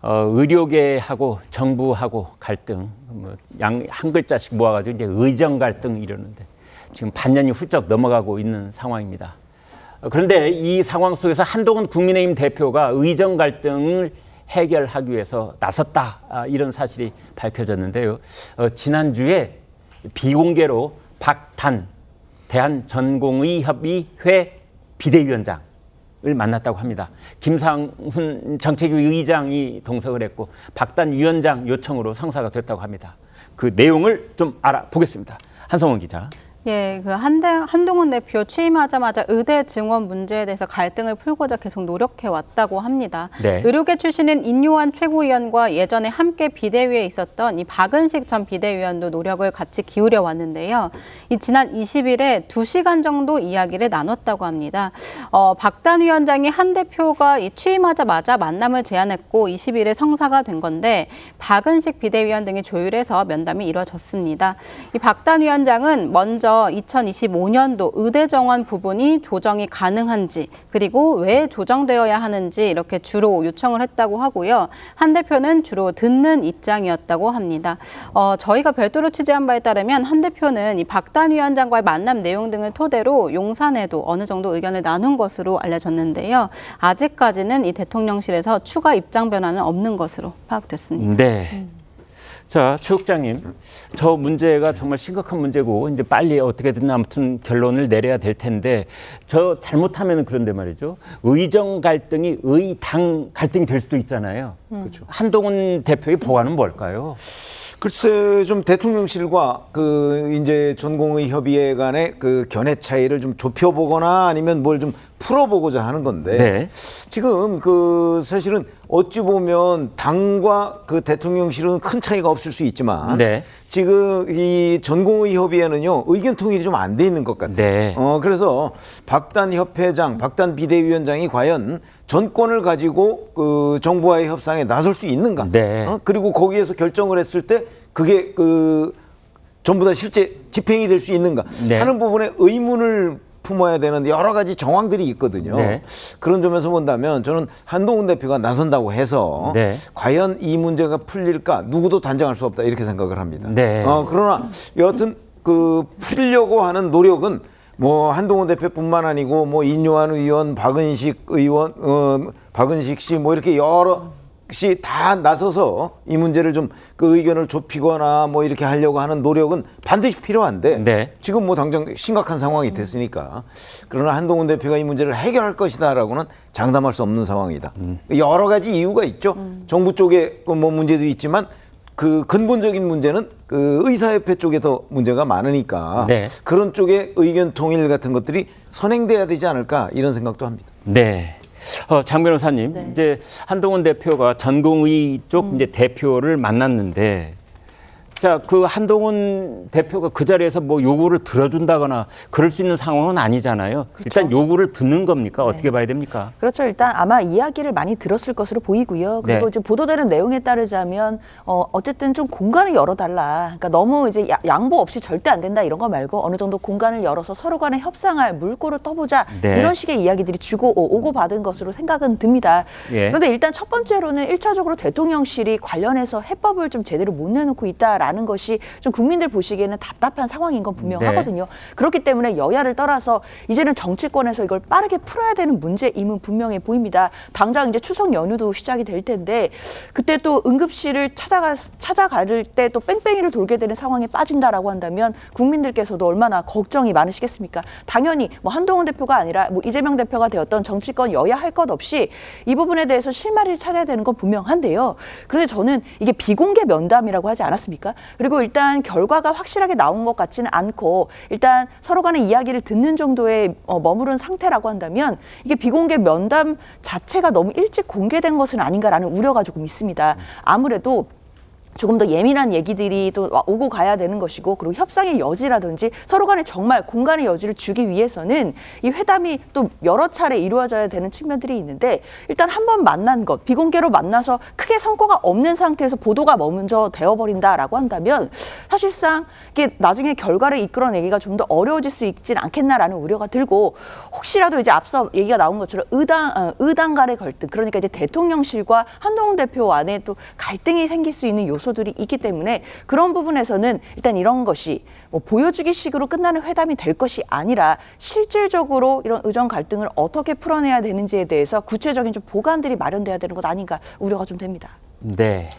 의료계하고 정부하고 갈등, 한 글자씩 모아가지고 이제 의정 갈등 이러는데 지금 반년이 훌쩍 넘어가고 있는 상황입니다. 그런데 이 상황 속에서 한동훈 국민의힘 대표가 의정 갈등을 해결하기 위해서 나섰다, 이런 사실이 밝혀졌는데요. 지난주에 비공개로 박단 대한전공의협의회 비대위원장을 만났다고 합니다. 김상훈 정책위 의장이 동석을 했고 박단 위원장 요청으로 성사가 됐다고 합니다. 그 내용을 좀 알아보겠습니다. 한성원 기자. 예, 한동훈 대표 취임하자마자 의대 증원 문제에 대해서 갈등을 풀고자 계속 노력해 왔다고 합니다. 네. 의료계 출신인 인요한 최고위원과 예전에 함께 비대위에 있었던 이 박은식 전 비대위원도 노력을 같이 기울여 왔는데요. 지난 20일에 2시간 정도 이야기를 나눴다고 합니다. 박단 위원장이 한 대표가 취임하자마자 만남을 제안했고 20일에 성사가 된 건데 박은식 비대위원 등이 조율해서 면담이 이뤄졌습니다. 이 박단 위원장은 먼저 2025년도 의대 정원 부분이 조정이 가능한지 그리고 왜 조정되어야 하는지 이렇게 주로 요청을 했다고 하고요. 한 대표는 주로 듣는 입장이었다고 합니다. 저희가 별도로 취재한 바에 따르면 한 대표는 이 박단 위원장과의 만남 내용 등을 토대로 용산에도 어느 정도 의견을 나눈 것으로 알려졌는데요. 아직까지는 이 대통령실에서 추가 입장 변화는 없는 것으로 파악됐습니다. 네. 자, 최 국장님, 저 문제가 정말 심각한 문제고 이제 빨리 어떻게든 아무튼 결론을 내려야 될 텐데 저 잘못하면 그런데 말이죠. 의정 갈등이 의당 갈등이 될 수도 있잖아요. 그렇죠. 한동훈 대표의 보관은 뭘까요? 글쎄 좀 대통령실과 이제 전공의협의회 간의 그 견해 차이를 좀 좁혀보거나 아니면 뭘 좀 풀어보고자 하는 건데 네. 지금 사실은 어찌 보면 당과 그 대통령실은 큰 차이가 없을 수 있지만 네. 지금 이 전공의협의회는요 의견 통일이 좀 안 돼 있는 것 같아요. 네. 그래서 박단 협회장, 박단 비대위원장이 과연 전권을 가지고 그 정부와의 협상에 나설 수 있는가? 네. 그리고 거기에서 결정을 했을 때 그게 전부 다 실제 집행이 될 수 있는가 네. 하는 부분에 의문을 품어야 되는 여러 가지 정황들이 있거든요. 네. 그런 점에서 본다면 저는 한동훈 대표가 나선다고 해서 네. 과연 이 문제가 풀릴까 누구도 단정할 수 없다 이렇게 생각을 합니다. 네. 그러나 여하튼 풀려고 하는 노력은 뭐 한동훈 대표뿐만 아니고 뭐 인요한 의원, 박은식 의원, 박은식 씨 뭐 이렇게 여러 씨 다 나서서 이 문제를 좀 그 의견을 좁히거나 뭐 이렇게 하려고 하는 노력은 반드시 필요한데 네. 지금 뭐 당장 심각한 상황이 됐으니까 그러나 한동훈 대표가 이 문제를 해결할 것이다라고는 장담할 수 없는 상황이다. 여러 가지 이유가 있죠. 정부 쪽에 뭐 문제도 있지만 그 근본적인 문제는 그 의사협회 쪽에서 문제가 많으니까 네. 그런 쪽의 의견 통일 같은 것들이 선행돼야 되지 않을까 이런 생각도 합니다. 네. 장 변호사님, 네. 이제 한동훈 대표가 전공의 쪽 이제 대표를 만났는데, 자, 그 한동훈 대표가 그 자리에서 뭐 요구를 들어준다거나 그럴 수 있는 상황은 아니잖아요. 그렇죠. 일단 요구를 듣는 겁니까? 네. 어떻게 봐야 됩니까? 그렇죠. 일단 아마 이야기를 많이 들었을 것으로 보이고요. 그리고 네. 지금 보도되는 내용에 따르자면 어쨌든 좀 공간을 열어달라. 그러니까 너무 이제 양보 없이 절대 안 된다 이런 거 말고 어느 정도 공간을 열어서 서로 간에 협상할 물꼬를 떠보자. 네. 이런 식의 이야기들이 오고 받은 것으로 생각은 듭니다. 예. 그런데 일단 첫 번째로는 1차적으로 대통령실이 관련해서 해법을 좀 제대로 못 내놓고 있다라는 것이 좀 국민들 보시기에는 답답한 상황인 건 분명하거든요. 그렇기 때문에 여야를 떠나서 이제는 정치권에서 이걸 빠르게 풀어야 되는 문제임은 분명해 보입니다. 당장 이제 추석 연휴도 시작이 될 텐데 그때 또 응급실을 찾아갈 때 또 뺑뺑이를 돌게 되는 상황에 빠진다라고 한다면 국민들께서도 얼마나 걱정이 많으시겠습니까? 당연히 뭐 한동훈 대표가 아니라 뭐 이재명 대표가 되었던 정치권 여야 할 것 없이 이 부분에 대해서 실마리를 찾아야 되는 건 분명한데요. 그런데 저는 이게 비공개 면담이라고 하지 않았습니까? 그리고 일단 결과가 확실하게 나온 것 같지는 않고 일단 서로 간의 이야기를 듣는 정도의 머무른 상태라고 한다면 이게 비공개 면담 자체가 너무 일찍 공개된 것은 아닌가라는 우려가 조금 있습니다. 아무래도 조금 더 예민한 얘기들이 또 오고 가야 되는 것이고, 그리고 협상의 여지라든지 서로 간에 정말 공간의 여지를 주기 위해서는 이 회담이 또 여러 차례 이루어져야 되는 측면들이 있는데, 일단 한 번 만난 것, 비공개로 만나서 크게 성과가 없는 상태에서 보도가 먼저 되어버린다라고 한다면 사실상 이게 나중에 결과를 이끌어내기가 좀 더 어려워질 수 있진 않겠나라는 우려가 들고, 혹시라도 이제 앞서 얘기가 나온 것처럼 의당 간의 갈등, 그러니까 이제 대통령실과 한동훈 대표 안에 또 갈등이 생길 수 있는 요소들이 있기 때문에 그런 부분에서는 일단 이런 것이 뭐 보여주기식으로 끝나는 회담이 될 것이 아니라 실질적으로 이런 의정 갈등을 어떻게 풀어내야 되는지에 대해서 구체적인 좀 보관들이 마련돼야 되는 것 아닌가 우려가 좀 됩니다. 네.